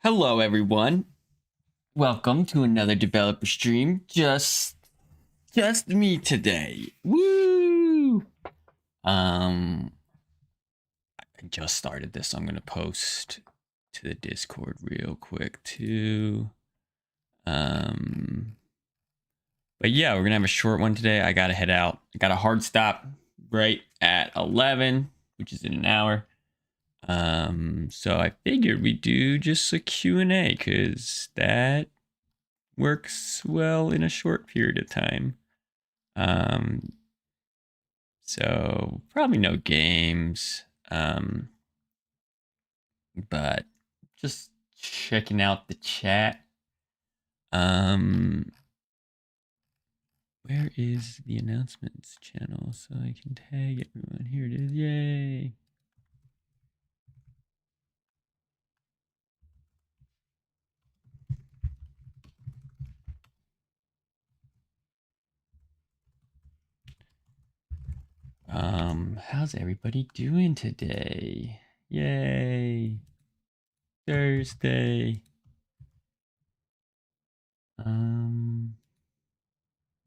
Hello, everyone. Welcome to another developer stream. Just me today. Woo! I just started this. So I'm gonna post to the Discord real quick too. Um, but yeah, we're gonna have a short one today. I gotta head out. I got a hard stop right at 11, which is in an hour. So I figured we do just a Q&A because that works well in a short period of time. So probably no games, but just checking out the chat. Where is the announcements channel so I can tag everyone? Here it is. Yay. How's everybody doing today? Yay. Thursday.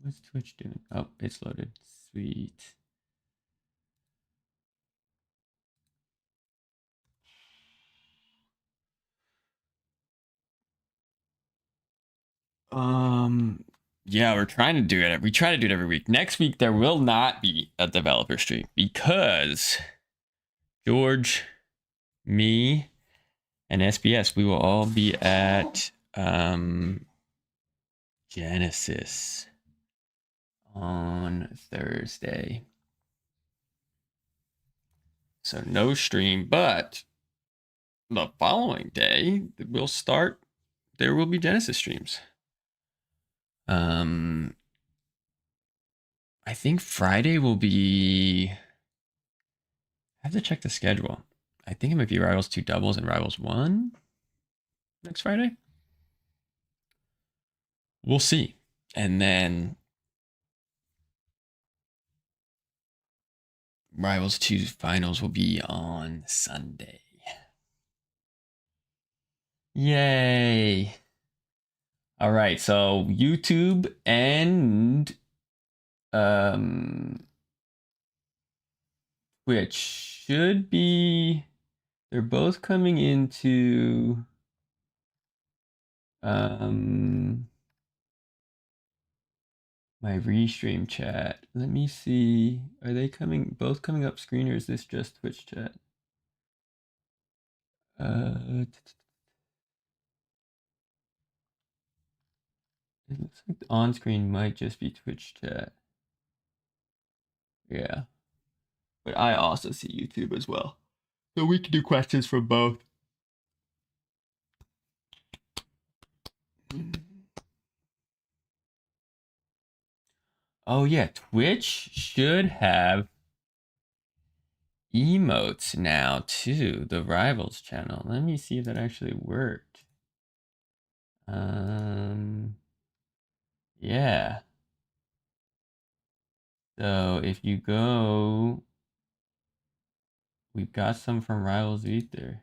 What's Twitch doing? Oh, it's loaded. Sweet. Yeah, we're trying to do it. We try to do it every week. Next week there will not be a developer stream because George, me, and SBS, we will all be at Genesis on Thursday. So no stream, but the following day we'll start. There will be Genesis streams. I think Friday will be. I have to check the schedule. I think it might be Rivals 2 doubles and Rivals 1 next Friday. We'll see. And then Rivals 2 finals will be on Sunday. Yay. All right, so YouTube and Twitch should be, they're both coming into my restream chat. Let me see. Are they both coming up screen, or is this just Twitch chat? It looks like the on screen might just be Twitch chat. Yeah. But I also see YouTube as well. So we can do questions from both. Oh yeah, Twitch should have emotes now too, the Rivals channel. Let me see if that actually worked. Yeah. So if you go, we've got some from Rivals of Aether.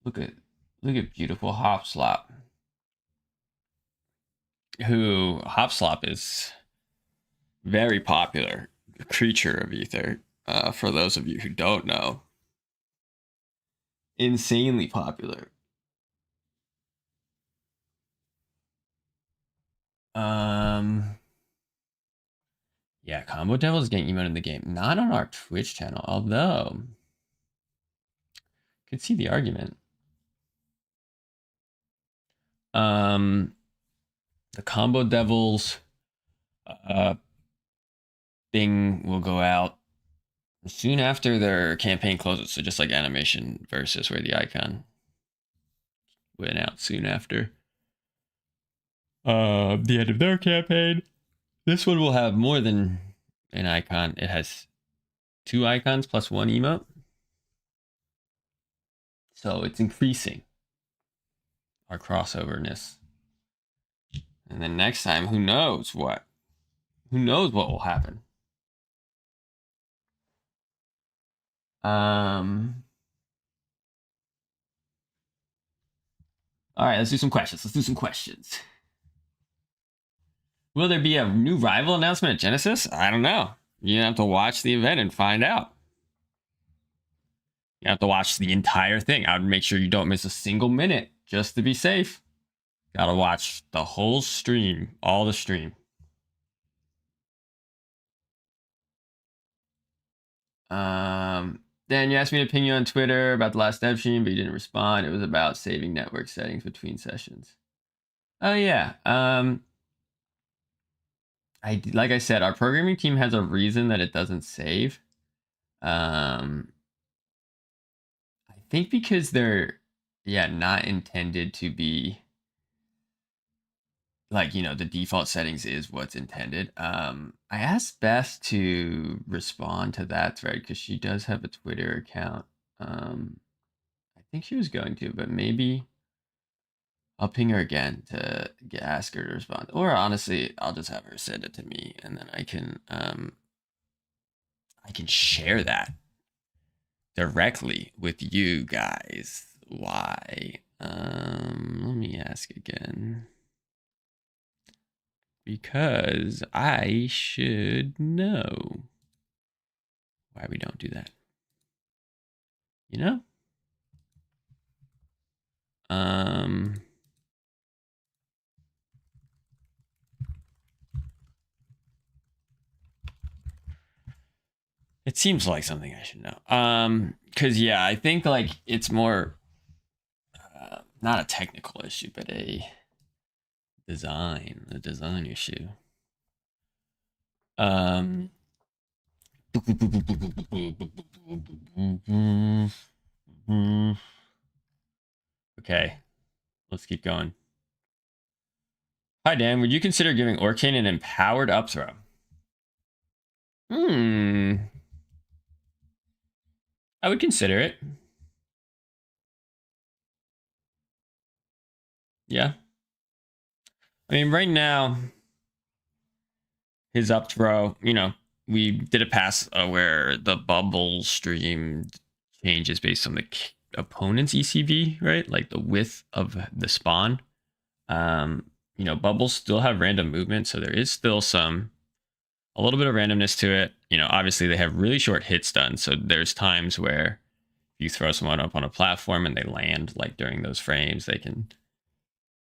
Look at beautiful Hopslop. Who Hopslop is very popular creature of Aether. For those of you who don't know, insanely popular. Yeah, Combo Devil is getting emote in the game. Not on our Twitch channel, although could see the argument. The Combo Devils thing will go out soon after their campaign closes. So just like Animation Versus, where the icon went out soon after the end of their campaign. This one will have more than an icon. It has 2 icons plus 1 emote. So it's increasing our crossoverness. And then next time, who knows what? Who knows what will happen? All right, let's do some questions. Will there be a new rival announcement at Genesis? I don't know. You have to watch the event and find out. You have to watch the entire thing. I would make sure you don't miss a single minute just to be safe. Gotta watch the whole stream, all the stream. Dan, you asked me to ping you on Twitter about the last dev stream, but you didn't respond. It was about saving network settings between sessions. Oh yeah. Like I said, our programming team has a reason that it doesn't save. I think because they're not intended to be like, the default settings is what's intended. I asked Beth to respond to that thread because she does have a Twitter account. I think she was going to, but maybe I'll ping her again to ask her to respond. Or honestly, I'll just have her send it to me, and then I can share that directly with you guys. Why? Let me ask again. Because I should know why we don't do that. You know? It seems like something I should know. Because I think like it's more not a technical issue, but a design issue. Okay, let's keep going. Hi Dan, would you consider giving Orcane an empowered up throw? I would consider it. Yeah. I mean, right now, his up throw, we did a pass where the bubble stream changes based on the opponent's ECV, right? Like the width of the spawn. Bubbles still have random movement, so there is still a little bit of randomness to it. Obviously they have really short hit stun, so there's times where you throw someone up on a platform and they land like during those frames, they can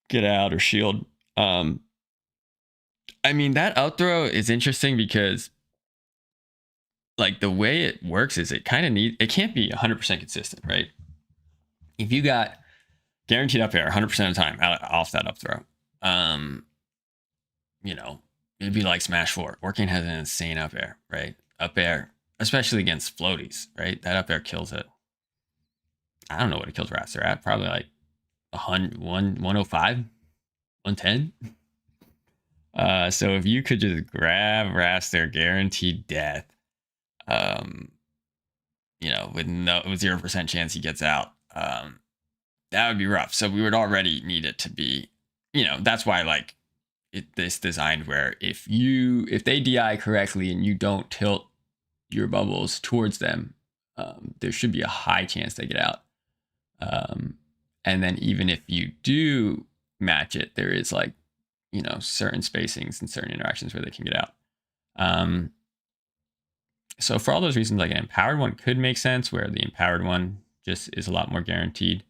get out or shield. I mean, that out throw is interesting because like the way it works is it kind of it can't be 100% consistent, right? If you got guaranteed up air 100% of the time off that up throw, it'd be like Smash 4. Orcane has an insane up air, right? Up air, especially against floaties, right? That up air kills it. I don't know what it kills Raster at. Probably like 105, 110. So if you could just grab Raster, guaranteed death, with 0% chance he gets out, that would be rough. So we would already need it to be, that's why like this designed where if they DI correctly and you don't tilt your bubbles towards them, there should be a high chance they get out. And then even if you do match it, there is like, certain spacings and certain interactions where they can get out. So for all those reasons, like an empowered one could make sense, where the empowered one just is a lot more guaranteed.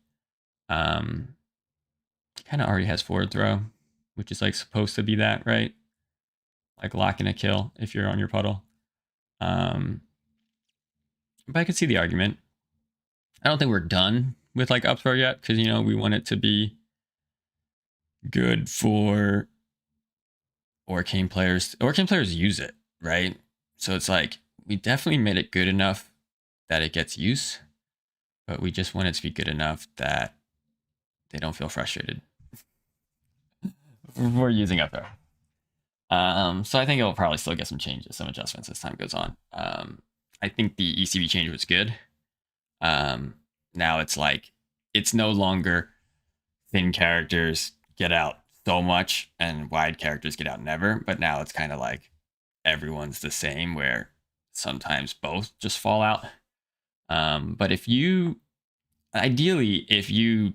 Kind of already has forward throw, which is like supposed to be that, right? Like locking a kill if you're on your puddle. But I can see the argument. I don't think we're done with like up throw yet, because we want it to be good for Orcane players. Orcane players use it, right? So it's like we definitely made it good enough that it gets use, but we just want it to be good enough that they don't feel frustrated for using up there. So I think it'll probably still get some changes, some adjustments as time goes on. I think the ECB change was good. Now it's like it's no longer thin characters get out so much and wide characters get out never, but now it's kind of like everyone's the same, where sometimes both just fall out. But ideally, if you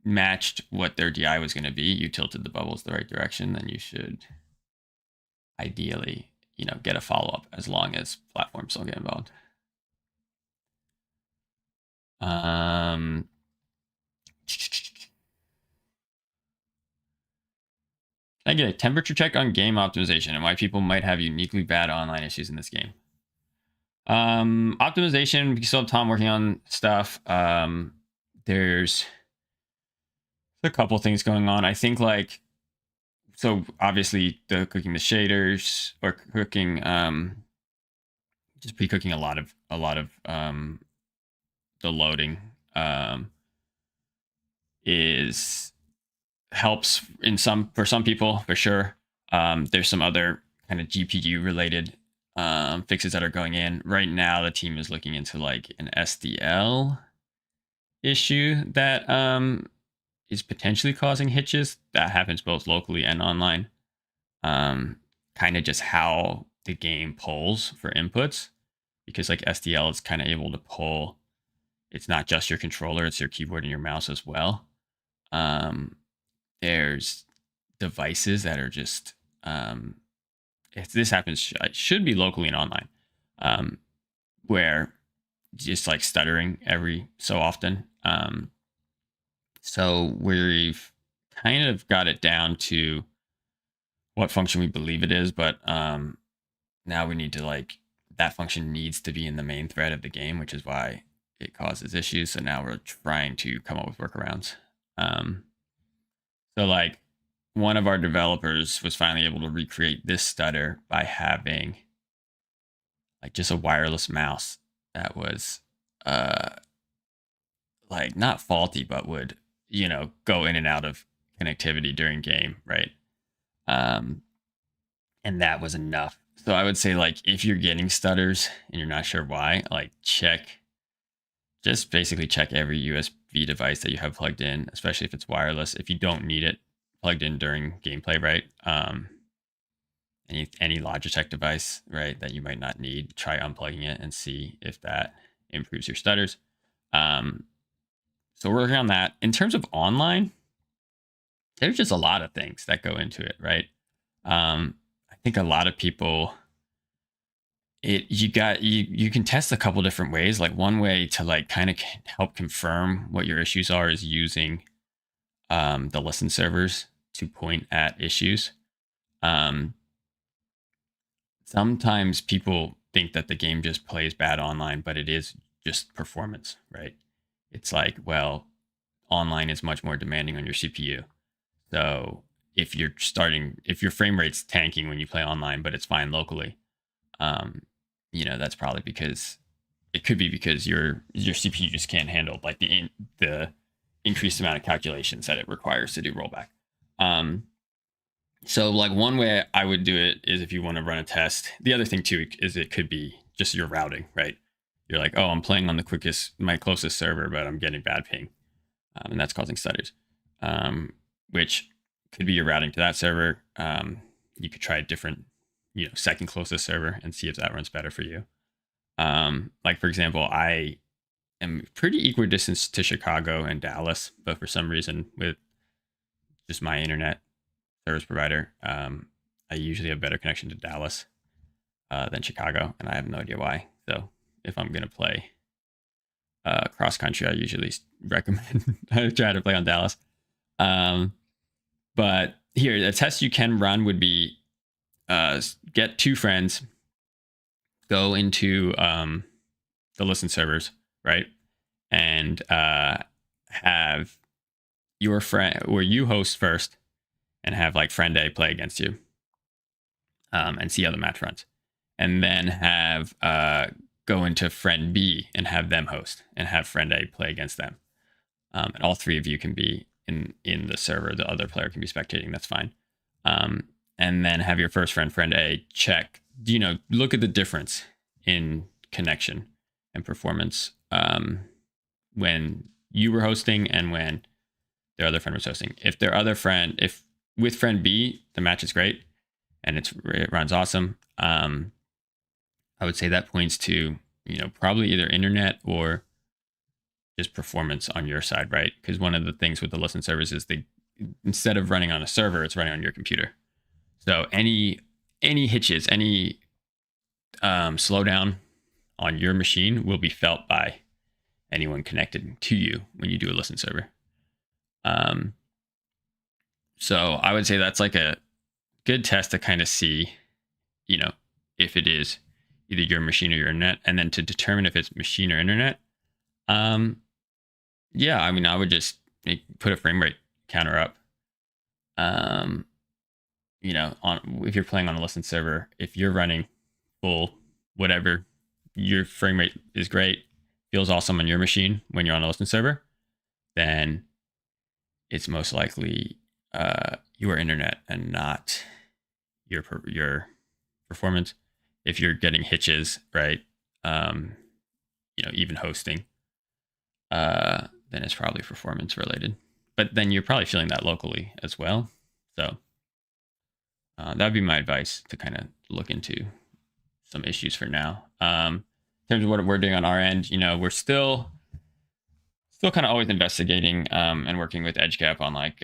matched what their DI was going to be, you tilted the bubbles the right direction, then you should ideally, get a follow-up as long as platforms don't get involved. Can I get a temperature check on game optimization and why people might have uniquely bad online issues in this game? Optimization, we still have Tom working on stuff. There's a couple things going on. I think so obviously cooking the shaders or cooking just pre-cooking a lot of the loading is helps for some people for sure. There's some other kind of GPU related fixes that are going in right now. The team is looking into like an SDL issue that is potentially causing hitches. That happens both locally and online. Kind of just how the game pulls for inputs, because like SDL is kind of able to pull. It's not just your controller; it's your keyboard and your mouse as well. There's devices that are just if this happens, it should be locally and online, where just like stuttering every so often. So we've kind of got it down to what function we believe it is, but now we need to that function needs to be in the main thread of the game, which is why it causes issues. So now we're trying to come up with workarounds. So one of our developers was finally able to recreate this stutter by having just a wireless mouse that was not faulty, but would go in and out of connectivity during game, right? And that was enough. So I would say if you're getting stutters and you're not sure why, just basically check every USB device that you have plugged in, especially if it's wireless. If you don't need it plugged in during gameplay, right? Any Logitech device, right, that you might not need, try unplugging it and see if that improves your stutters. So we're working on that. In terms of online, there's just a lot of things that go into it, right? I think a lot of people, you can test a couple different ways. One way to kind of help confirm what your issues are is using the listen servers to point at issues. Sometimes people think that the game just plays bad online, but it is just performance, right? It's well, online is much more demanding on your CPU. So if your frame rate's tanking when you play online, but it's fine locally, that's probably because it could be because your CPU just can't handle the increased amount of calculations that it requires to do rollback. So one way I would do it is if you want to run a test. The other thing too is it could be just your routing, right? You're oh, I'm playing on my closest server, but I'm getting bad ping, and that's causing stutters, which could be your routing to that server. You could try a different, second closest server and see if that runs better for you. For example, I am pretty equidistant to Chicago and Dallas, but for some reason with just my internet service provider, I usually have better connection to Dallas than Chicago, and I have no idea why. So if I'm gonna play cross country, I usually recommend I try to play on Dallas. But here, a test you can run would be get two friends, go into the listen servers, right, and have your friend or you host first, and have friend A play against you, and see how the match runs, and then have go into friend B and have them host and have friend A play against them, and all three of you can be in the server. The other player can be spectating. That's fine. And then have your first friend A check. Look at the difference in connection and performance when you were hosting and when their other friend was hosting. If with friend B the match is great and it runs awesome, I would say that points to probably either internet or just performance on your side, right? Because one of the things with the listen servers is they, instead of running on a server, it's running on your computer. So any hitches, any slowdown on your machine will be felt by anyone connected to you when you do a listen server. So I would say that's like a good test to kind of see, if it is either your machine or your internet, and then to determine if it's machine or internet. Yeah, I mean, I would just put a frame rate counter up. On if you're playing on a listen server, if you're running full whatever, your frame rate is great, feels awesome on your machine when you're on a listen server, then it's most likely your internet and not your performance. If you're getting hitches, right, even hosting, then it's probably performance related. But then you're probably feeling that locally as well. So that would be my advice, to kind of look into some issues for now. In terms of what we're doing on our end, we're still kind of always investigating and working with EdgeCap on like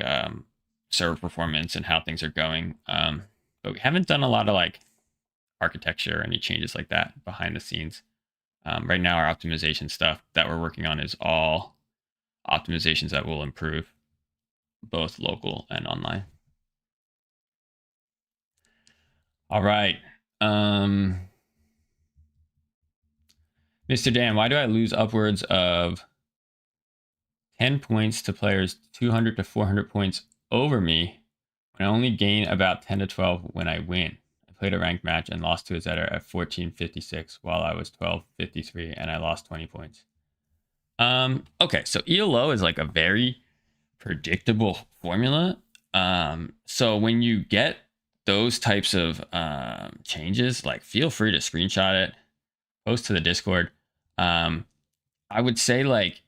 server performance and how things are going. But we haven't done a lot of like architecture or any changes like that behind the scenes. Right now, our optimization stuff that we're working on is all optimizations that will improve both local and online. All right. Mr. Dan, why do I lose upwards of 10 points to players 200 to 400 points over me when I only gain about 10 to 12 when I win? I played a ranked match and lost to a Zetter at 1456 while I was 1253 and I lost 20 points. Okay, so ELO is like a very predictable formula. So when you get those types of changes, like feel free to screenshot it, post to the Discord. I would say like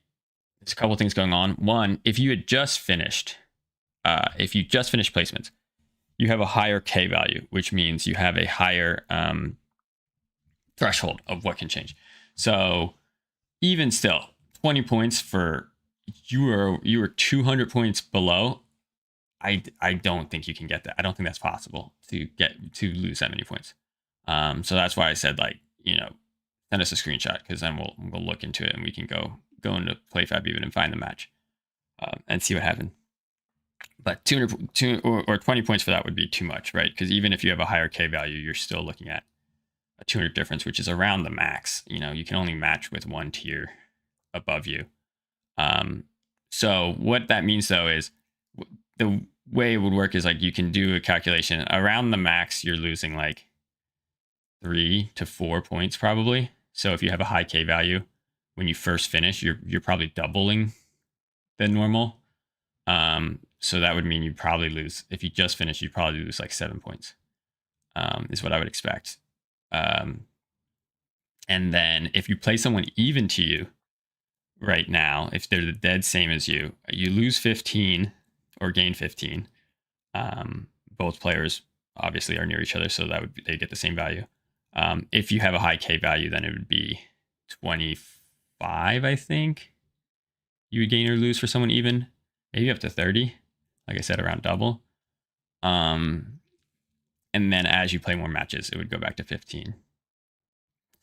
there's a couple things going on. One, if you had just finished, placements, you have a higher K value, which means you have a higher threshold of what can change. So even still, 20 points for you were 200 points below. I don't think you can get that. I don't think that's possible to lose that many points. So that's why I said, like, send us a screenshot, because then we'll look into it and we can go into PlayFab even and find the match and see what happened. But 200 or 20 points for that would be too much, right? Because even if you have a higher K value, you're still looking at a 200 difference, which is around the max. You can only match with one tier above you. So what that means, though, is the way it would work is like you can do a calculation around the max. You're losing like 3 to 4 points probably. So if you have a high K value, when you first finish, you're probably doubling the normal. So that would mean you probably lose, if you just finish, you probably lose like 7 points, is what I would expect. And then if you play someone even to you right now, if they're the dead same as you, you lose 15 or gain 15. Both players obviously are near each other, so they get the same value. If you have a high K value, then it would be 25, I think. You would gain or lose for someone even, maybe up to 30. Like I said, around double. And then as you play more matches, it would go back to 15.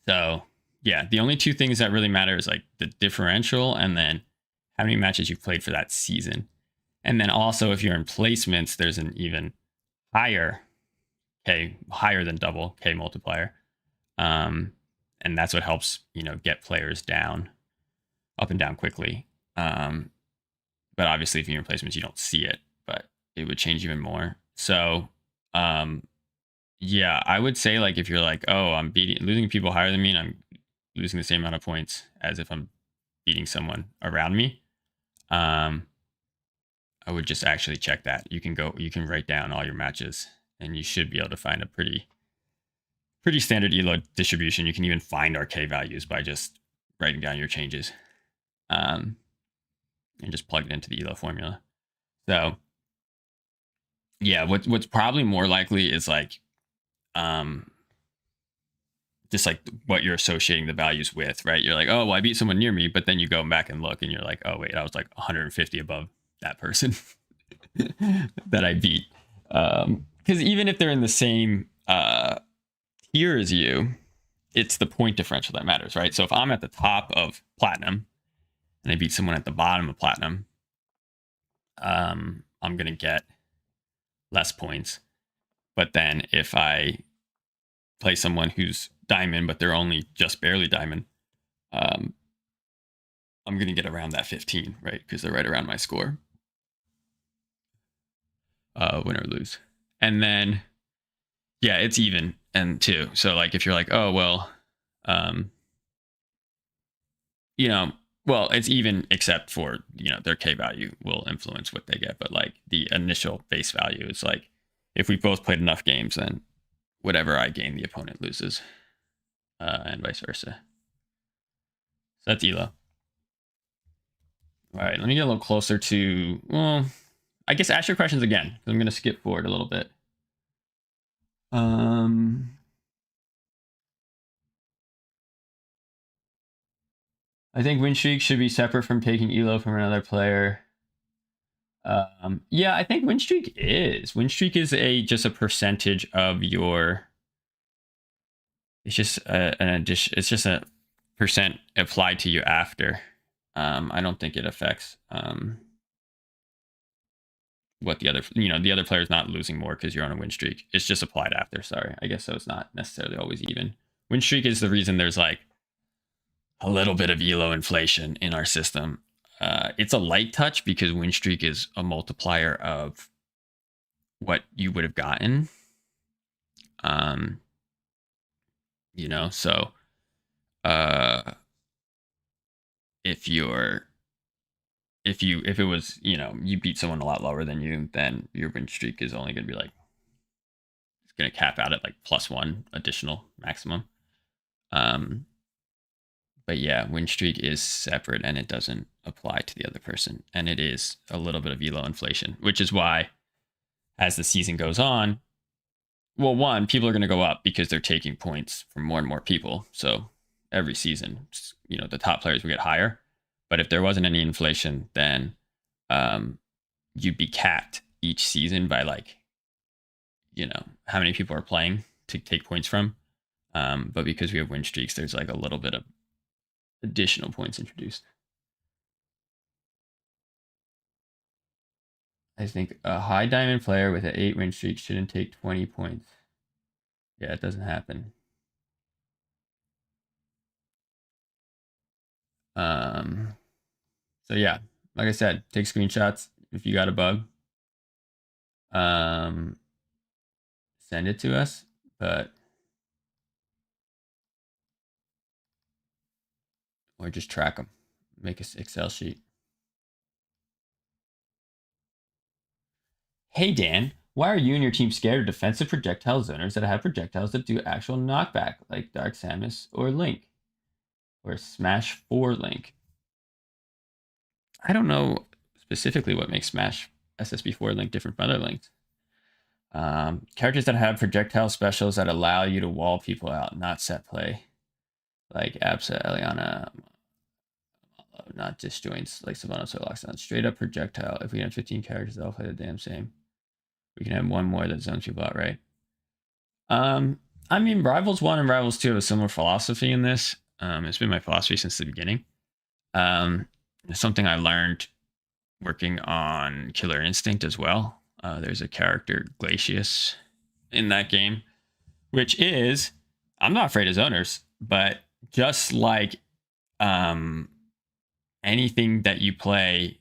So yeah, the only two things that really matter is like the differential and then how many matches you've played for that season. And then also, if you're in placements, there's an even higher K, higher than double K multiplier. And that's what helps, get players up and down quickly. But obviously if you're in placements, you don't see it, but it would change even more. So, yeah, I would say like, if you're like, oh, I'm losing people higher than me and I'm losing the same amount of points as if I'm beating someone around me, I would just actually check that. You can write down all your matches and you should be able to find a pretty standard ELO distribution. You can even find our K values by just writing down your changes, and just plug it into the ELO formula. So yeah, what's probably more likely is like, just like what you're associating the values with, right? You're like, oh, well, I beat someone near me, but then you go back and look and you're like, oh, wait, I was like 150 above that person that I beat. Because even if they're in the same tier as you, it's the point differential that matters, right? So if I'm at the top of platinum and I beat someone at the bottom of platinum, I'm going to get less points. But then if I play someone who's diamond, but they're only just barely diamond, I'm going to get around that 15, right? Because they're right around my score. Win or lose. And then, yeah, it's even and too. So like if you're like, oh, well, you know, well, it's even except for, you know, their K value will influence what they get. But like the initial base value is like, if we both played enough games, then whatever I gain, the opponent loses, and vice versa. So that's ELO. All right, let me get a little closer to, well, I guess ask your questions again. I'm going to skip forward a little bit. I think win streak should be separate from taking ELO from another player. Yeah, I think win streak is. Win streak is just a percentage of your. It's just an addition. It's just a percent applied to you after. I don't think it affects what the other, you know, the other player is not losing more because you're on a win streak. It's just applied after. Sorry, I guess so. It's not necessarily always even. Win streak is the reason there's like a little bit of ELO inflation in our system. It's a light touch because win streak is a multiplier of what you would have gotten. You know, so if it was, you know, you beat someone a lot lower than you, then your win streak is only going to be like, it's going to cap out at like +1 additional maximum. But yeah, win streak is separate and it doesn't apply to the other person, and it is a little bit of ELO inflation, which is why as the season goes on, well, one, people are going to go up because they're taking points from more and more people. So every season, you know, the top players will get higher. But if there wasn't any inflation, then you'd be capped each season by like, you know, how many people are playing to take points from. But because we have win streaks, there's like a little bit of additional points introduced. I think a high diamond player with an 8 win streak shouldn't take 20 points. Yeah, it doesn't happen. So yeah, like I said, take screenshots if you got a bug. Send it to us, but or just track them. Make an Excel sheet. Hey Dan, why are you and your team scared of defensive projectile zoners that have projectiles that do actual knockback, like Dark Samus or Link, or Smash 4 Link? I don't know specifically what makes Smash SSB4 Link different from other Links. Characters that have projectile specials that allow you to wall people out, not set play, like Absa, Eliana, not disjoints like Sylvanas or Lockdown. Straight up projectile. If we have 15 characters, they'll play the damn same. We can have one more that zones people out, right? I mean, Rivals 1 and Rivals 2 have a similar philosophy in this. It's been my philosophy since the beginning. It's something I learned working on Killer Instinct as well. There's a character, Glacius, in that game, which is, I'm not afraid of zoners, but just like anything that you play,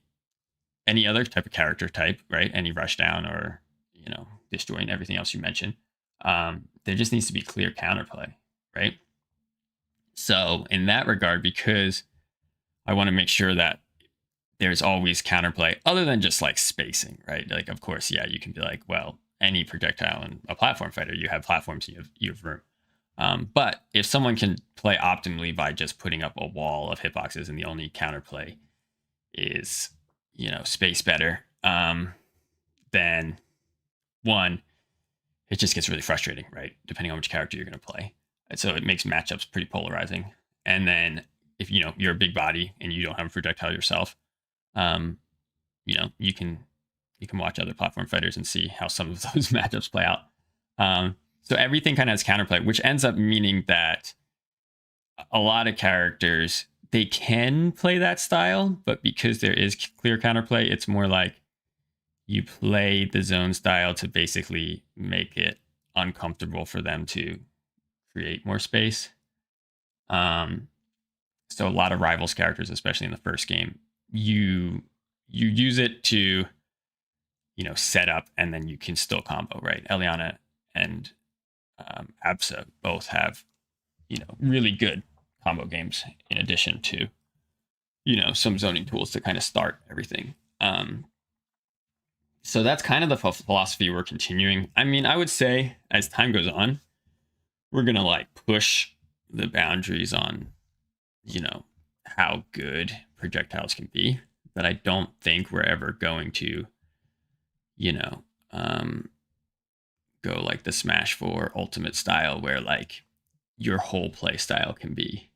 any other type of character type, right? Any rushdown or, you know, disjoint, everything else you mentioned, there just needs to be clear counterplay, right? So in that regard, because I want to make sure that there's always counterplay other than just like spacing, right? Like, of course, yeah, you can be like, well, any projectile in a platform fighter, you have platforms, you have room. But if someone can play optimally by just putting up a wall of hitboxes and the only counterplay is, you know, space better, then one, it just gets really frustrating, right? Depending on which character you're going to play. So it makes matchups pretty polarizing. And then if you're a big body and you don't have a projectile yourself, um, you can watch other platform fighters and see how some of those matchups play out. So everything kind of has counterplay, which ends up meaning that a lot of characters, they can play that style, but because there is clear counterplay, it's more like you play the zone style to basically make it uncomfortable for them to create more space. So a lot of Rivals characters, especially in the first game, you use it to set up, and then you can still combo, right? Eliana and Absa both have really good combo games in addition to some zoning tools to kind of start everything. So that's kind of the philosophy we're continuing. I mean, I would say as time goes on, we're gonna like push the boundaries on how good projectiles can be, but I don't think we're ever going to you know go like the Smash 4 Ultimate style where like your whole play style can be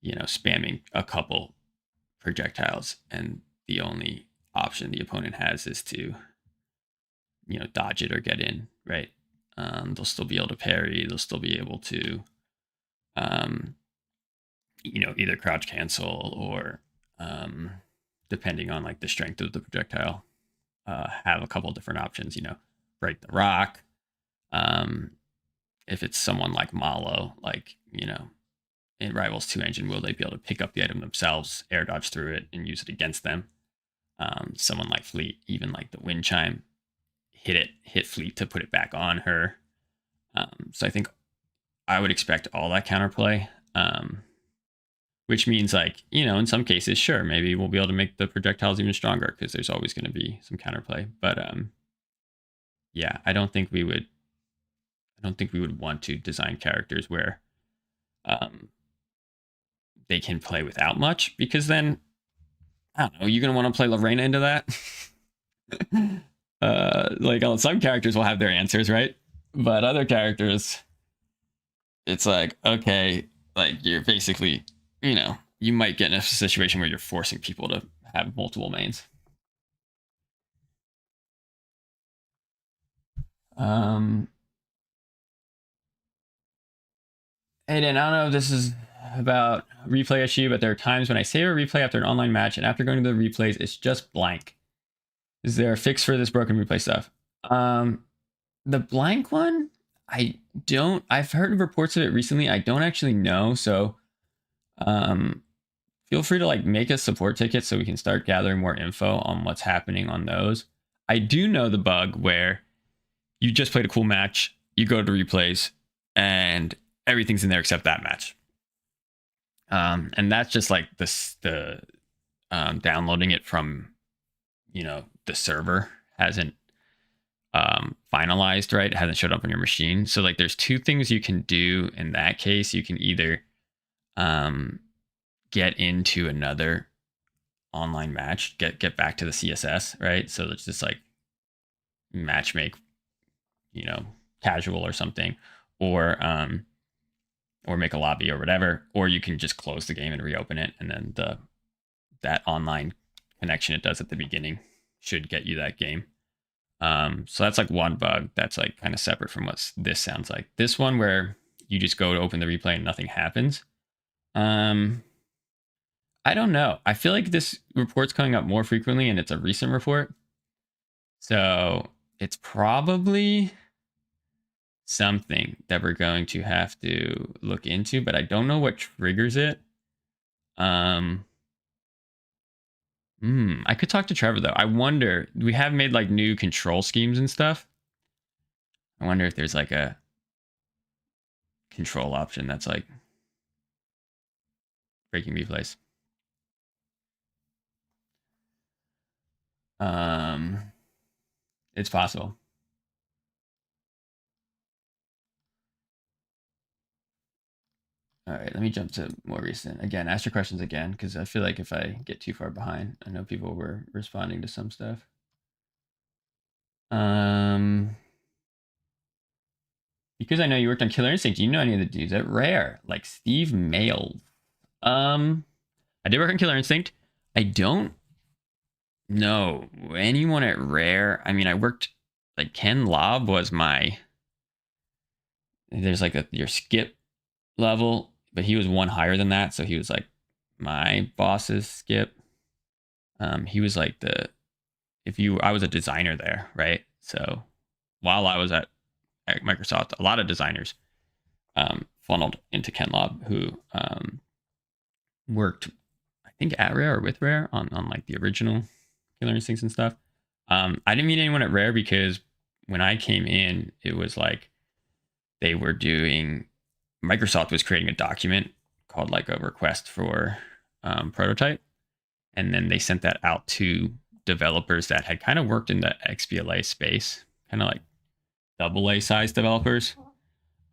spamming a couple projectiles, and the only option the opponent has is to dodge it or get in, right? They'll still be able to parry, they'll still be able to um, either crouch cancel or depending on like the strength of the projectile, have a couple different options, break the rock. If it's someone like Malo, like in Rivals 2 engine, will they be able to pick up the item themselves, air dodge through it, and use it against them? Someone like Fleet, even like the Wind Chime, hit Fleet to put it back on her. So I think I would expect all that counterplay, which means like, in some cases, sure, maybe we'll be able to make the projectiles even stronger because there's always going to be some counterplay. But yeah, I don't think we would want to design characters where they can play without much, because then I don't know, you're gonna want to play Lorena into that. Like some characters will have their answers, right? But other characters, it's like, okay, like you're basically, you might get in a situation where you're forcing people to have multiple mains. Aiden, I don't know if this is about replay issue, but there are times when I save a replay after an online match, and after going to the replays, it's just blank. Is there a fix for this broken replay stuff? The blank one, I don't. I've heard reports of it recently. I don't actually know. So, feel free to like make a support ticket so we can start gathering more info on what's happening on those. I do know the bug where you just played a cool match, you go to replays, and everything's in there except that match. And that's just like the downloading it from the server hasn't finalized, right? It hasn't showed up on your machine. So like there's two things you can do in that case. You can either get into another online match, get back to the CSS, right? So it's just like match make, casual or something, or make a lobby or whatever, or you can just close the game and reopen it, and then that online connection it does at the beginning should get you that game. So that's like one bug that's like kind of separate from what this sounds like. This one where you just go to open the replay and nothing happens. I don't know. I feel like this report's coming up more frequently, and it's a recent report. So it's probably something that we're going to have to look into, but I don't know what triggers it. I could talk to Trevor though. I wonder, we have made like new control schemes and stuff. I wonder if there's like a control option that's like breaking replays. It's possible. All right, let me jump to more recent. Again, ask your questions again, because I feel like if I get too far behind, I know people were responding to some stuff. because I know you worked on Killer Instinct, do you know any of the dudes at Rare? Like Steve Mail. I did work on Killer Instinct. I don't know anyone at Rare. I mean, I worked like Ken Lobb was my. There's like your skip level, but he was one higher than that, so he was like my boss's skip. He was like I was a designer there, right? So while I was at Microsoft, a lot of designers funneled into Ken Lobb, who worked, I think, at Rare or with Rare on like the original Killer Instincts and stuff. I didn't meet anyone at Rare because when I came in, it was like they were doing. Microsoft was creating a document called like a request for prototype, and then they sent that out to developers that had kind of worked in the XBLA space, kind of like AA size developers.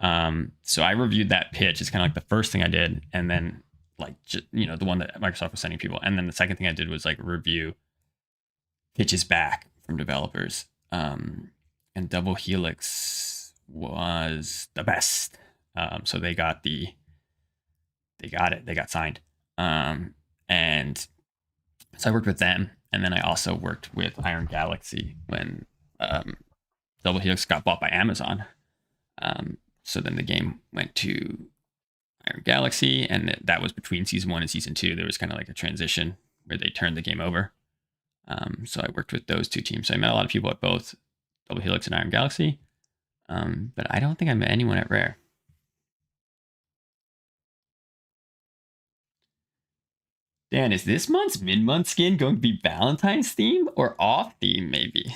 So I reviewed that pitch. It's kind of like the first thing I did, and then like the one that Microsoft was sending people, and then the second thing I did was like review pitches back from developers. And Double Helix was the best. So they got it. They got signed. And so I worked with them, and then I also worked with Iron Galaxy when Double Helix got bought by Amazon. So then the game went to Iron Galaxy, and that was between season 1 and season 2. There was kind of like a transition where they turned the game over. So I worked with those two teams. So I met a lot of people at both Double Helix and Iron Galaxy, but I don't think I met anyone at Rare. Dan, is this month's mid-month skin going to be Valentine's theme or off theme? Maybe.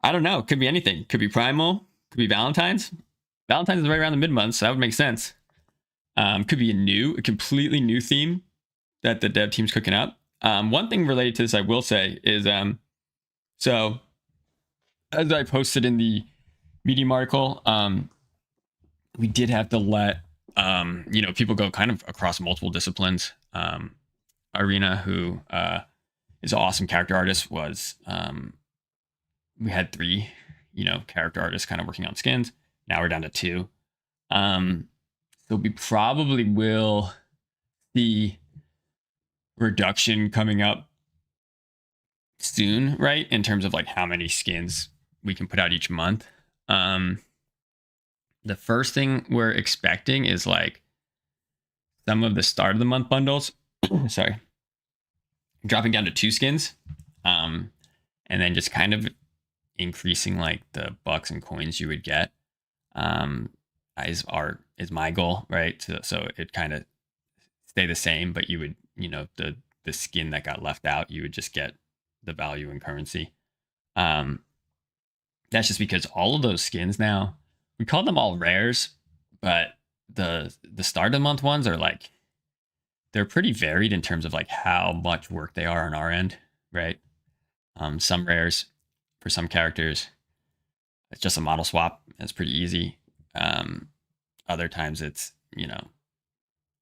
I don't know. Could be anything. Could be Primal. Could be Valentine's. Valentine's is right around the mid-month, so that would make sense. Could be a completely new theme that the dev team's cooking up. One thing related to this I will say is, so as I posted in the Medium article, we did have to let people go kind of across multiple disciplines. Arena, who is an awesome character artist, was we had 3 character artists kind of working on skins. Now we're down to 2. So we probably will see reduction coming up soon, right? In terms of like how many skins we can put out each month. The first thing we're expecting is like some of the start of the month bundles, sorry, dropping down to 2 skins, and then just kind of increasing like the bucks and coins you would get, is my goal, right? So it kind of stay the same, but you would, the skin that got left out, you would just get the value in currency. That's just because all of those skins now, we call them all rares, but the start of the month ones are like, they're pretty varied in terms of like how much work they are on our end, right? Some rares for some characters, it's just a model swap. It's pretty easy. Other times it's,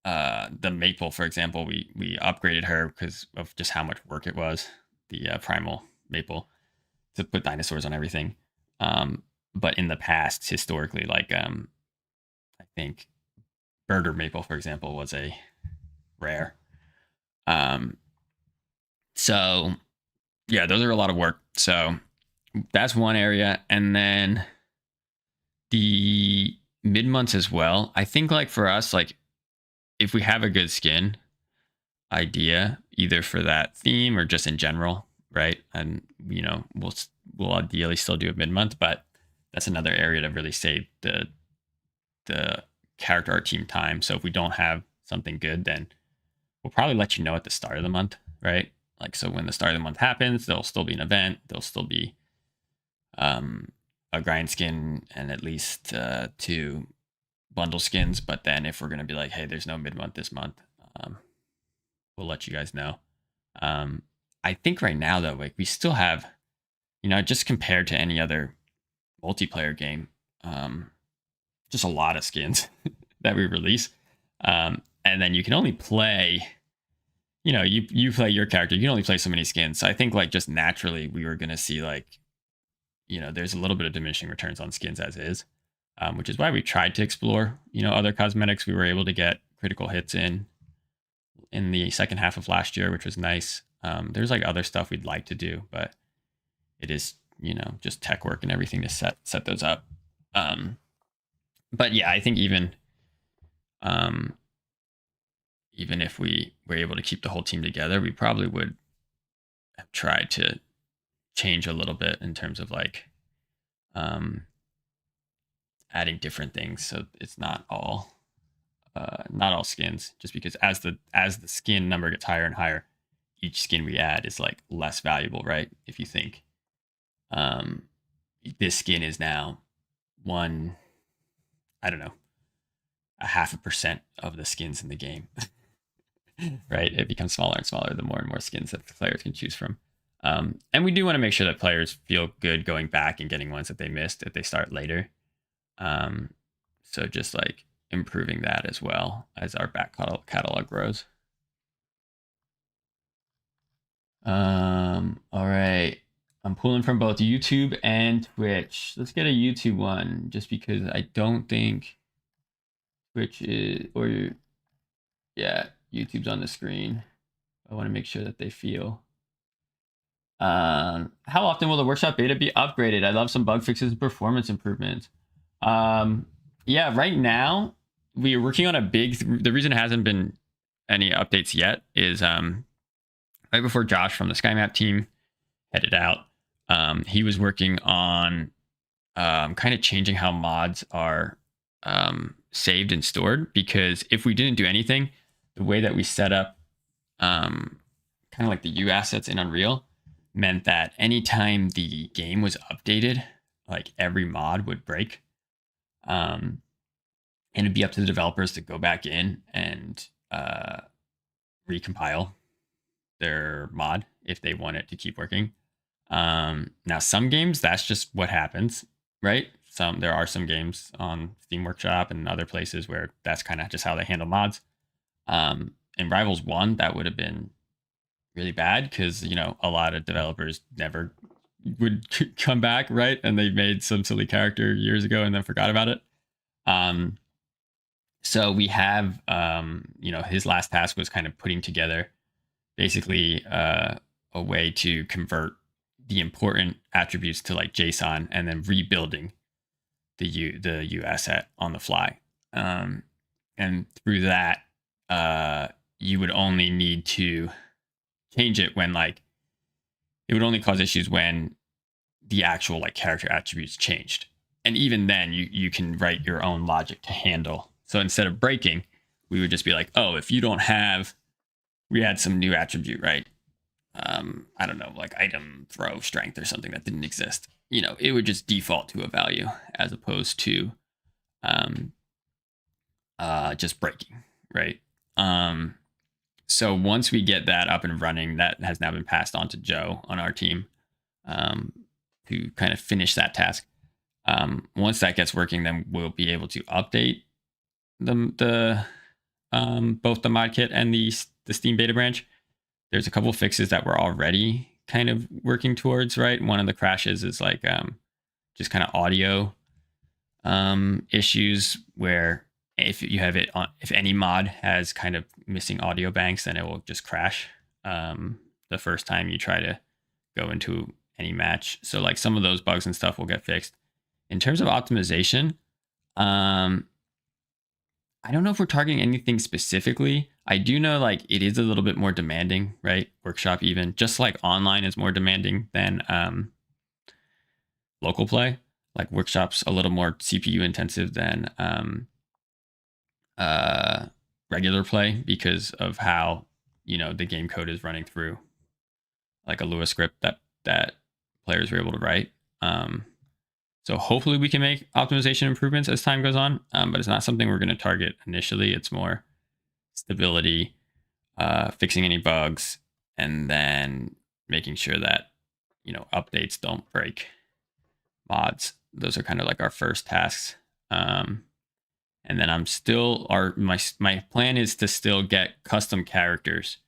the Maple, for example, we upgraded her because of just how much work it was, the Primal Maple, to put dinosaurs on everything. But in the past, historically, like I think Burger Maple, for example, was a rare. So yeah, those are a lot of work. So that's one area. And then the mid months as well. I think like for us, like if we have a good skin idea, either for that theme or just in general, right? And we'll ideally still do a mid month, but that's another area to really save the character art team time. So if we don't have something good, then we'll probably let you know at the start of the month, right? Like, so when the start of the month happens, there'll still be an event. There'll still be a grind skin and at least 2 bundle skins. But then if we're going to be like, hey, there's no mid-month this month, we'll let you guys know. I think right now, though, like we still have, just compared to any other multiplayer game, just a lot of skins that we release. And then you can only play, you play your character, you can only play so many skins. So I think like just naturally we were going to see like, there's a little bit of diminishing returns on skins as is. which is why we tried to explore, other cosmetics. We were able to get critical hits in the second half of last year, which was nice. There's like other stuff we'd like to do, but it is, just tech work and everything to set those up. But yeah, I think um, even if we were able to keep the whole team together, we probably would have tried to change a little bit in terms of like adding different things, so it's not all skins. Just because as the skin number gets higher and higher, each skin we add is like less valuable, right? If you think this skin is now I don't know, 0.5% of the skins in the game, right? It becomes smaller and smaller the more and more skins that the players can choose from. And we do want to make sure that players feel good going back and getting ones that they missed if they start later. So just like improving that as well as our back catalog grows. All right. I'm pulling from both YouTube and Twitch. Let's get a YouTube one just because I don't think Twitch is, or yeah, YouTube's on the screen. I want to make sure that they feel. How often will the workshop beta be upgraded? I love some bug fixes and performance improvements. Yeah, right now we're working on the reason it hasn't been any updates yet is right before Josh from the SkyMap team headed out, he was working on kind of changing how mods are saved and stored, because if we didn't do anything, the way that we set up kind of like the U assets in Unreal meant that anytime the game was updated, like every mod would break. And it'd be up to the developers to go back in and recompile their mod if they want it to keep working. Now, some games, that's just what happens, right? There are some games on Steam Workshop and other places where that's kind of just how they handle mods. In Rivals 1, that would have been really bad because, a lot of developers never would come back, right? And they made some silly character years ago and then forgot about it. So we have, his last task was kind of putting together basically a way to convert the important attributes to like JSON and then rebuilding the U asset on the fly. And through that, you would only need to change it when like it would only cause issues when the actual like character attributes changed. And even then you can write your own logic to handle. So instead of breaking, we would just be like, oh, if you don't have, we had some new attribute, right? I don't know, like item throw strength or something that didn't exist. It would just default to a value as opposed to just breaking, right? So once we get that up and running, that has now been passed on to Joe on our team to kind of finish that task. Once that gets working, then we'll be able to update the both the mod kit and the Steam beta branch. There's a couple fixes that we're already kind of working towards, right? One of the crashes is like just kind of audio issues where if you have it on, if any mod has kind of missing audio banks, then it will just crash the first time you try to go into any match. So like some of those bugs and stuff will get fixed. In terms of optimization, I don't know if we're targeting anything specifically. I do know like it is a little bit more demanding, right? Workshop, even just like online, is more demanding than local play. Like Workshop's a little more CPU intensive than regular play because of how the game code is running through like a Lua script that players were able to write. So hopefully we can make optimization improvements as time goes on, but it's not something we're going to target initially. It's more stability, fixing any bugs, and then making sure that updates don't break mods. Those are kind of like our first tasks. And then I'm still my plan is to still get custom characters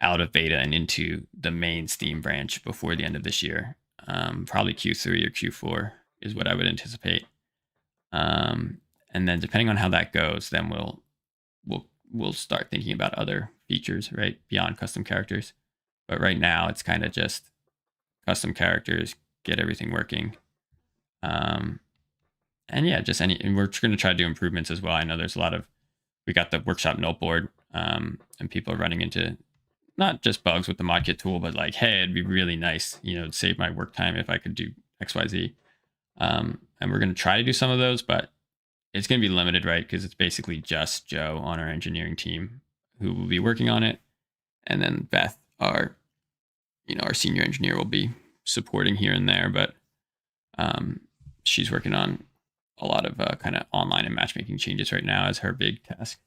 out of beta and into the main Steam branch before the end of this year. Probably Q3 or Q4 is what I would anticipate. Um, and then depending on how that goes, then we'll start thinking about other features, right, beyond custom characters. But right now, it's kind of just custom characters, get everything working. Um, and yeah, just and we're going to try to do improvements as well. I know there's a lot of, we got the workshop note board, and people are running into not just bugs with the modkit tool, but like, hey, it'd be really nice, to save my work time if I could do XYZ. And we're going to try to do some of those, but it's going to be limited, right? Because it's basically just Joe on our engineering team who will be working on it. And then Beth, our senior engineer, will be supporting here and there, but she's working on a lot of kind of online and matchmaking changes right now as her big task.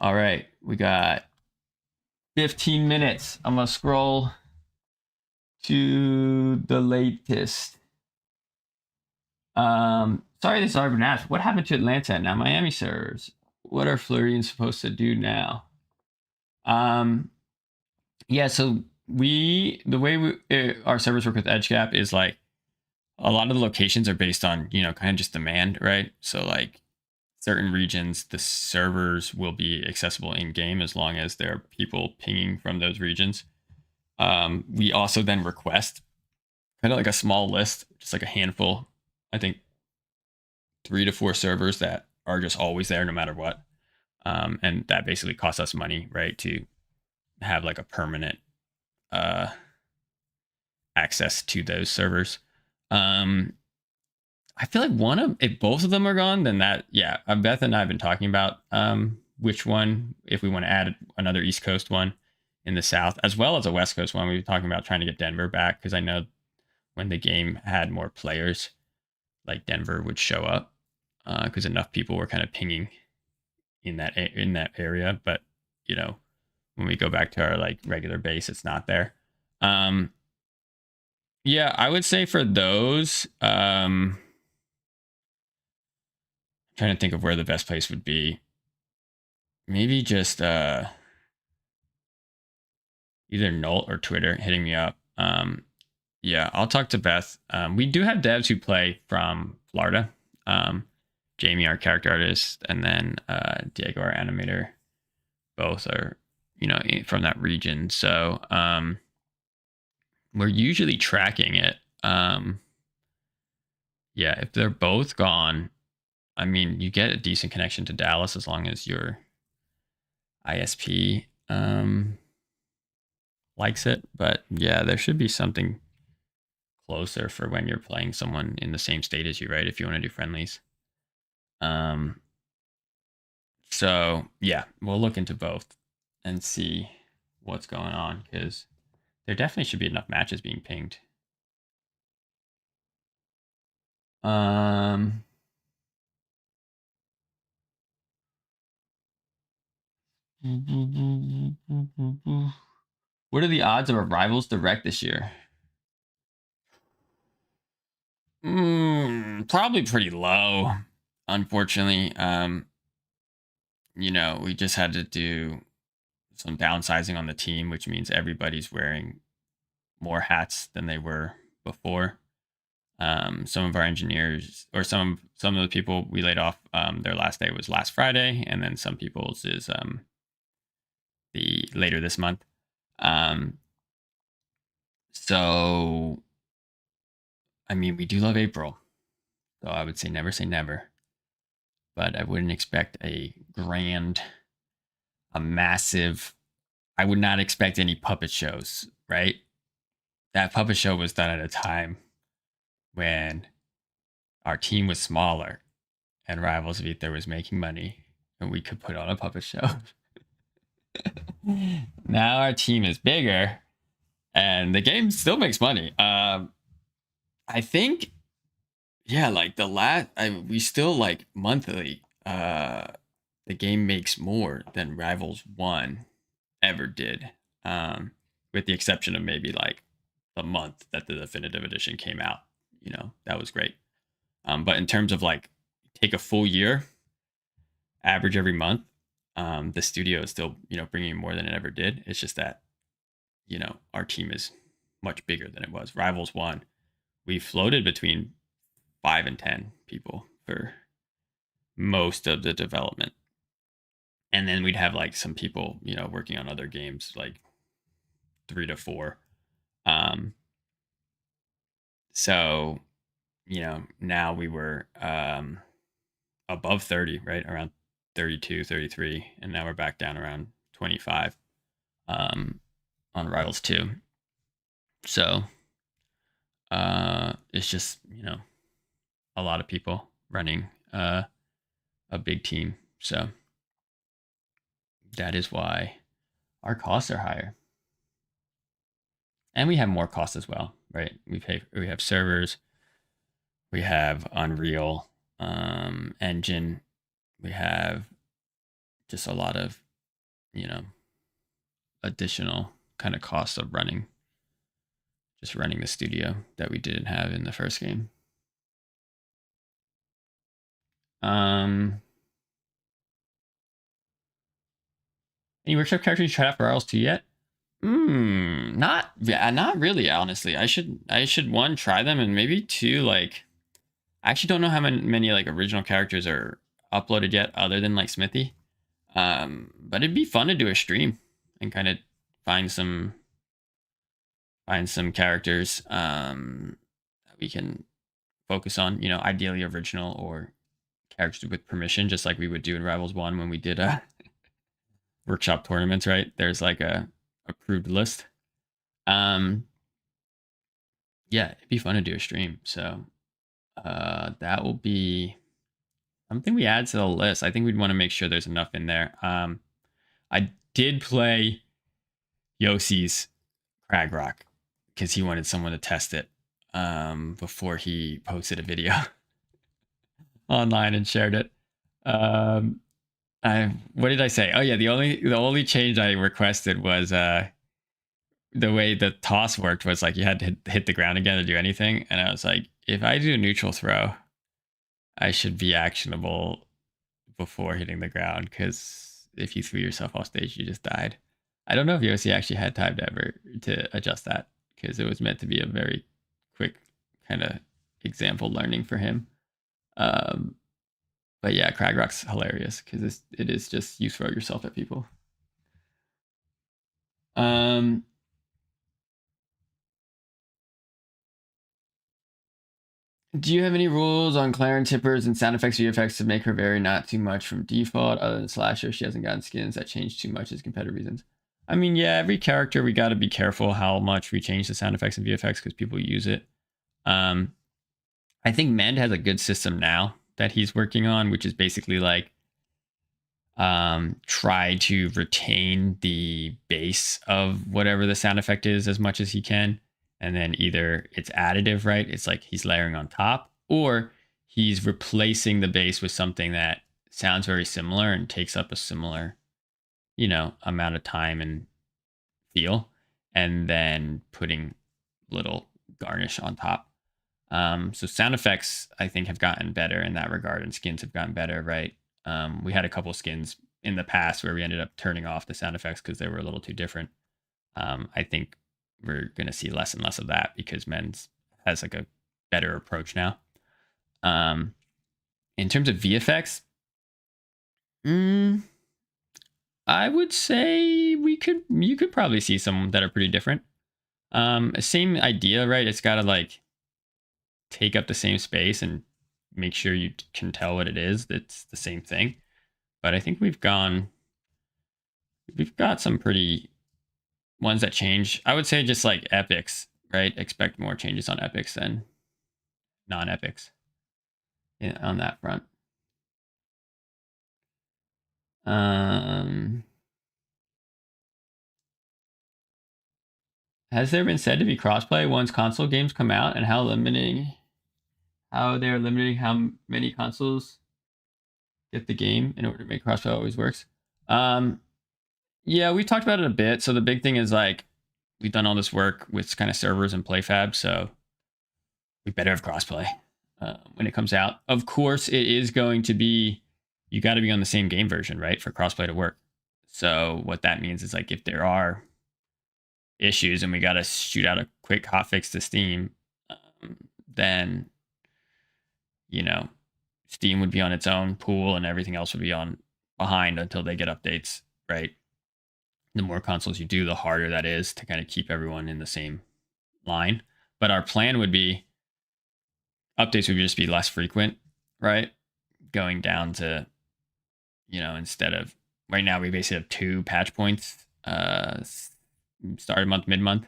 All right, we got 15 minutes. I'm gonna scroll to the latest. Sorry, this is Arbor Nash. What happened to Atlanta? Now Miami servers. What are Floridians supposed to do now? Yeah, so the way our servers work with EdgeGap is like a lot of the locations are based on, kind of just demand, right? So like certain regions, the servers will be accessible in game as long as there are people pinging from those regions. We also then request kind of like a small list, just like a handful, I think 3 to 4 servers that are just always there no matter what. And that basically costs us money, right, to have like a permanent access to those servers. I feel like if both of them are gone, then Beth and I have been talking about which one, if we want to add another East Coast one in the South, as well as a West Coast one. We were talking about trying to get Denver back because I know when the game had more players, like Denver would show up because enough people were kind of pinging in that area. But when we go back to our like regular base, it's not there. Yeah, I would say for those, trying to think of where the best place would be. Maybe just either Nolt or Twitter hitting me up. Yeah, I'll talk to Beth. We do have devs who play from Florida. Jamie, our character artist, and then Diego, our animator, both are from that region. So we're usually tracking it. Yeah, if they're both gone, I mean, you get a decent connection to Dallas as long as your ISP likes it. But yeah, there should be something closer for when you're playing someone in the same state as you, right? If you want to do friendlies. So yeah, we'll look into both and see what's going on because there definitely should be enough matches being pinged. What are the odds of a Rivals Direct this year? Probably pretty low, unfortunately. We just had to do some downsizing on the team, which means everybody's wearing more hats than they were before. Some of our engineers or some of the people we laid off, their last day was last Friday, and then some people's is the later this month. So I mean, we do love April, so I would say never, but I wouldn't expect a massive. I would not expect any puppet shows, right? That puppet show was done at a time when our team was smaller and Rivals of Aether was making money and we could put on a puppet show. Now our team is bigger and the game still makes money. I think, yeah, like we still like monthly, the game makes more than Rivals 1 ever did. With the exception of maybe like the month that the definitive edition came out. That was great. But in terms of like take a full year, average every month, the studio is still bringing more than it ever did. It's just that our team is much bigger than it was. Rivals 1 we floated between 5 and 10 people for most of the development. And then we'd have like some people, working on other games, like 3 to 4. So, now we were above 30, right? Around 32, 33. And now we're back down around 25 on Rivals 2. So it's just, a lot of people running a big team. So that is why our costs are higher. And we have more costs as well, right? We have servers, we have Unreal Engine, we have just a lot of, additional kind of costs of running the studio that we didn't have in the first game. Any workshop characters you tried out for Rivals 2 yet? Not really, honestly. I should one, try them, and maybe two, like, I actually don't know how many like original characters are uploaded yet, other than like Smithy. But it'd be fun to do a stream and kind of find some characters that we can focus on. Ideally original or characters with permission, just like we would do in Rivals 1 when we did workshop tournaments, right? There's like a approved list. Yeah, it'd be fun to do a stream. So that will be something we add to the list. I think we'd want to make sure there's enough in there. I did play Yossi's Crag Rock because he wanted someone to test it before he posted a video online and shared it. What did I say? Oh yeah, the only change I requested was the way the toss worked was like you had to hit the ground again to do anything, and I was like, if I do a neutral throw, I should be actionable before hitting the ground, because if you threw yourself off stage, you just died. I don't know if Yossi actually had time to adjust that, because it was meant to be a very quick kind of example learning for him. But yeah, Crag Rock's hilarious because it is just you throw yourself at people. Do you have any rules on Claren tippers and sound effects VFX to make her vary not too much from default? Other than Slasher, she hasn't gotten skins that change too much as competitive reasons. I mean, yeah, every character we got to be careful how much we change the sound effects and VFX because people use it. I think Mend has a good system now that he's working on, which is basically like try to retain the base of whatever the sound effect is as much as he can. And then either it's additive, right? It's like he's layering on top, or he's replacing the base with something that sounds very similar and takes up a similar, amount of time and feel, and then putting little garnish on top. So sound effects, I think, have gotten better in that regard, and skins have gotten better, right? We had a couple skins in the past where we ended up turning off the sound effects because they were a little too different. I think we're going to see less and less of that because Men's has like a better approach now. In terms of VFX, I would say you could probably see some that are pretty different. Same idea, right? It's got to like take up the same space and make sure you can tell what it is. That's the same thing. But I think we've got some pretty ones that change. I would say just like epics, right? Expect more changes on epics than non-epics on that front. Has there been said to be crossplay once console games come out, and how they're limiting how many consoles get the game in order to make crossplay always works? Yeah, we talked about it a bit. So the big thing is like we've done all this work with kind of servers and PlayFab, so we better have crossplay when it comes out. Of course, it is going to be, you got to be on the same game version, right, for crossplay to work. So what that means is like if there are issues and we got to shoot out a quick hotfix to Steam, then, you know, Steam would be on its own pool and everything else would be on behind until they get updates, right? The more consoles you do, the harder that is to kind of keep everyone in the same line. But our plan would be updates would just be less frequent, right? Going down to, instead of right now, we basically have 2 patch points, start of month, mid month,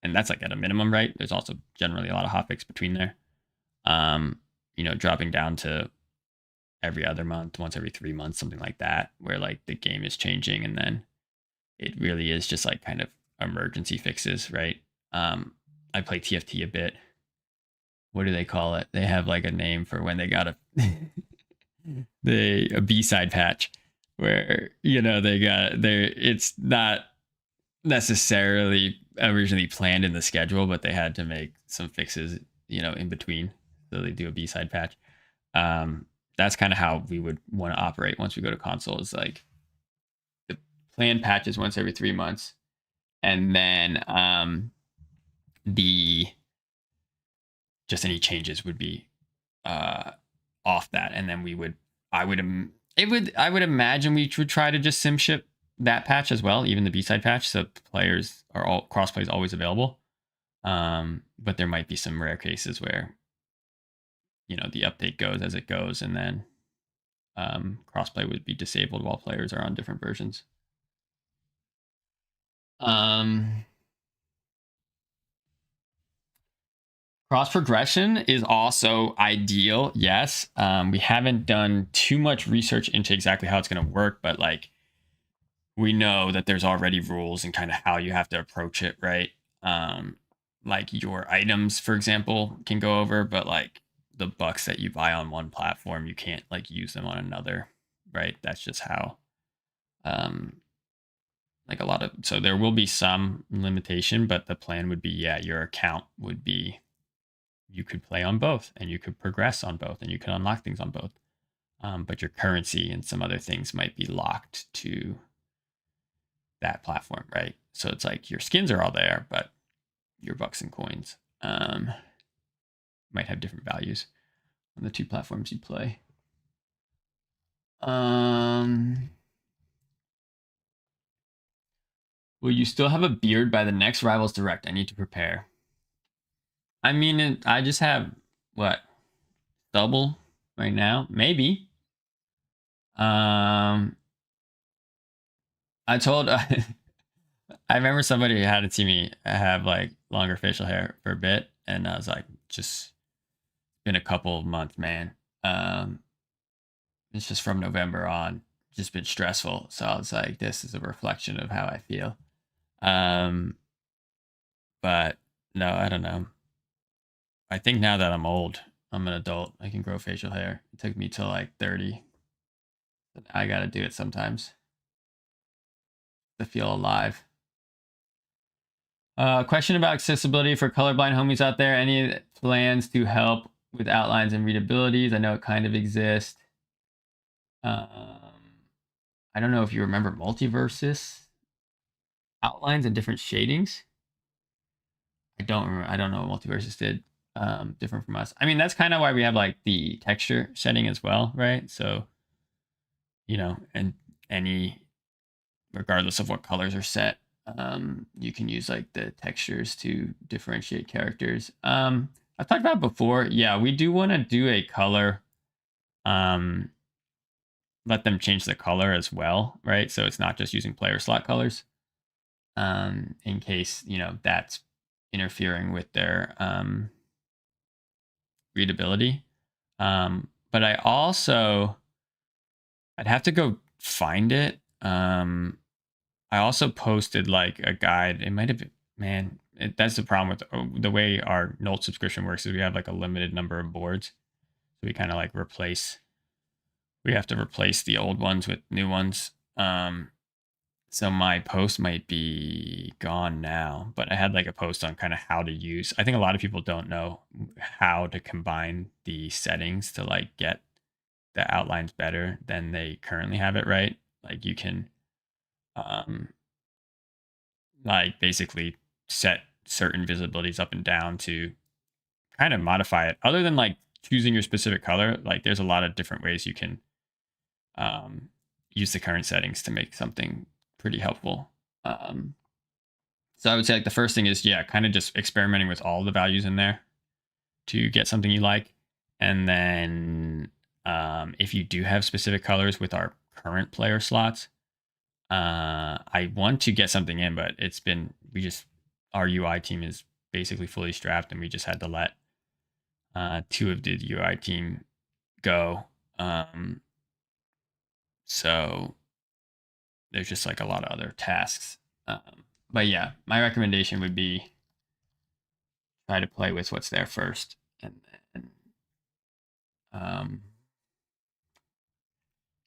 and that's like at a minimum, right? There's also generally a lot of hotfix between there. Dropping down to every other month, once every 3 months, something like that, where like the game is changing and then it really is just like kind of emergency fixes, right? I play TFT a bit. What do they call it? They have like a name for when they got a B-side patch where it's not necessarily originally planned in the schedule, but they had to make some fixes, in between. So they do a B-side patch. That's kind of how we would want to operate once we go to console, is like the planned patches once every 3 months. And then the just any changes would be off that. And then I would imagine we would try to just sim ship that patch as well, even the B-side patch, so players are all crossplay is always available. But there might be some rare cases where the update goes as it goes, and then crossplay would be disabled while players are on different versions. Cross progression is also ideal. Yes. We haven't done too much research into exactly how it's going to work, but like we know that there's already rules and kind of how you have to approach it, right? Like your items, for example, can go over, but like the bucks that you buy on one platform, you can't like use them on another, right? That's just how like a lot of, so there will be some limitation, but the plan would be, your account would be, you could play on both and you could progress on both and you can unlock things on both. But your currency and some other things might be locked to that platform, right? So it's like your skins are all there, but your bucks and coins might have different values on the 2 platforms you play. Will you still have a beard by the next Rivals Direct? I need to prepare. I mean, I just have what, double right now, maybe. I told I remember somebody had to see me have like longer facial hair for a bit, and I was like, just been a couple of months, man. It's just from November on, just been stressful. So I was like, this is a reflection of how I feel. But no, I don't know. I think now that I'm old, I'm an adult, I can grow facial hair. It took me till like 30. But I gotta do it sometimes to feel alive. Question about accessibility for colorblind homies out there. Any plans to help with outlines and readabilities? I know it kind of exists. I don't know if you remember Multiversus outlines and different shadings. I don't remember. I don't know what Multiversus did different from us. I mean, that's kind of why we have like the texture setting as well, right? So, and any, regardless of what colors are set, you can use like the textures to differentiate characters. I've talked about before. Yeah, we do want to do a color. Let them change the color as well, right? So it's not just using player slot colors. In case that's interfering with their readability. But I'd have to go find it. I also posted like a guide. It might have been, man, that's the problem with the way our Nolt subscription works, is we have like a limited number of boards. So we kind of like we have to replace the old ones with new ones. So my post might be gone now, but I had like a post on kind of how to use. I think a lot of people don't know how to combine the settings to like get the outlines better than they currently have it, right? Like you can like basically set certain visibilities up and down to kind of modify it. Other than like choosing your specific color, like there's a lot of different ways you can use the current settings to make something pretty helpful. So I would say like the first thing is, yeah, kind of just experimenting with all the values in there to get something you like. And then if you do have specific colors with our current player slots, I want to get something in, but our UI team is basically fully strapped, and we just had to let 2 of the UI team go. So there's just like a lot of other tasks. But yeah, my recommendation would be try to play with what's there first, and then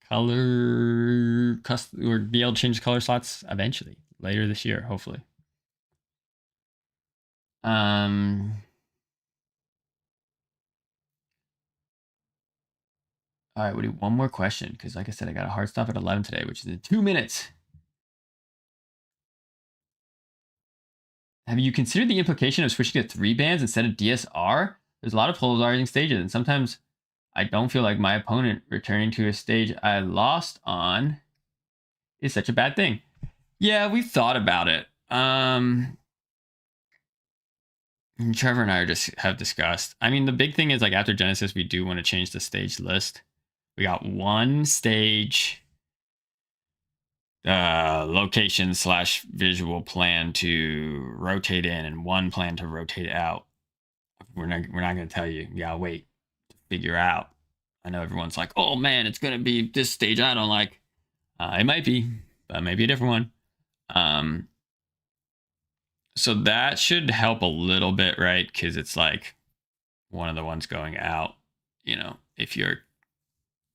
color custom or be able to change color slots eventually later this year, hopefully. All right, we'll do one more question because, like I said, I got a hard stop at 11 today, which is in 2 minutes. Have you considered the implication of switching to 3 bands instead of DSR? There's a lot of polarizing stages, and sometimes I don't feel like my opponent returning to a stage I lost on is such a bad thing. Yeah, we've thought about it. Trevor and I have discussed. I mean, the big thing is like after Genesis, we do want to change the stage list. We got one stage location / visual plan to rotate in and one plan to rotate out. We're not going to tell you. You gotta wait to figure out. I know everyone's like, oh man, it's going to be this stage I don't like. It might be, but maybe a different one. So that should help a little bit, right? Because it's like one of the ones going out. You know, if you're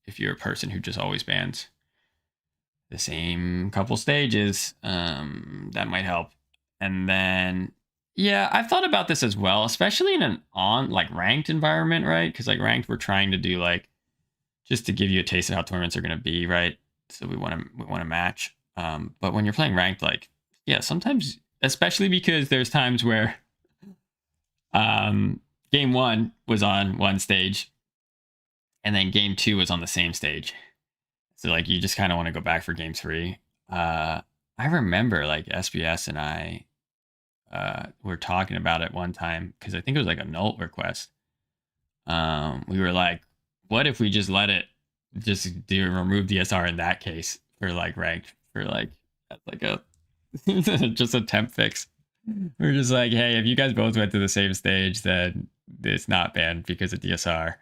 a person who just always bans the same couple stages, that might help. And then, yeah, I've thought about this as well, especially in an ranked environment, right? Because like ranked, we're trying to do like just to give you a taste of how tournaments are going to be, right? So we want to match. But when you're playing ranked, like, yeah, sometimes, especially because there's times where game 1 was on one stage and then game 2 was on the same stage. So like you just kind of want to go back for game 3. I remember like SBS and I were talking about it one time because I think it was like a null request. We were like, what if we just let it remove DSR in that case for like ranked for like a just a temp fix. We're just like, hey, if you guys both went to the same stage, then it's not banned because of DSR.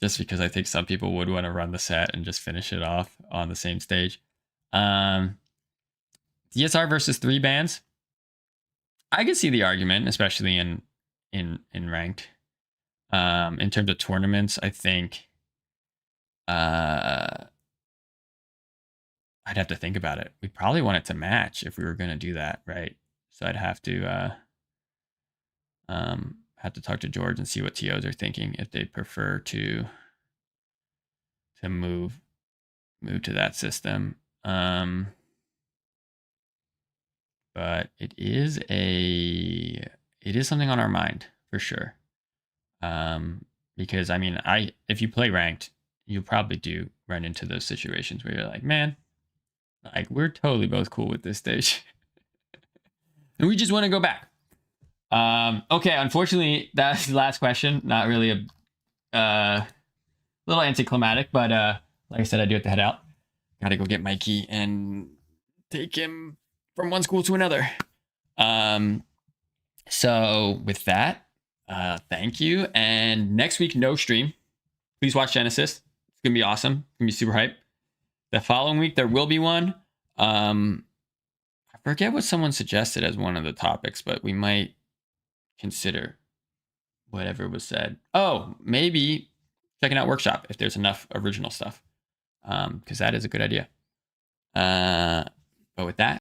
Just because I think some people would want to run the set and just finish it off on the same stage. DSR versus 3 bans. I can see the argument, especially in ranked. In terms of tournaments, I think I'd have to think about it. We probably want it to match if we were going to do that, right? So I'd have to talk to George and see what TOs are thinking if they prefer to move to that system. But it is something on our mind for sure. Because I mean, if you play ranked, you probably do run into those situations where you're like, man, like we're totally both cool with this stage. And we just want to go back. Okay, unfortunately, that's the last question. Not really a little anticlimactic, but like I said, I do have to head out. Gotta go get Mikey and take him from one school to another. So with that, thank you. And next week, no stream. Please watch Genesis. It's gonna be awesome. It's gonna be super hype. The following week, there will be one. I forget what someone suggested as one of the topics, but we might consider whatever was said. Oh, maybe checking out Workshop if there's enough original stuff, because that is a good idea. But with that,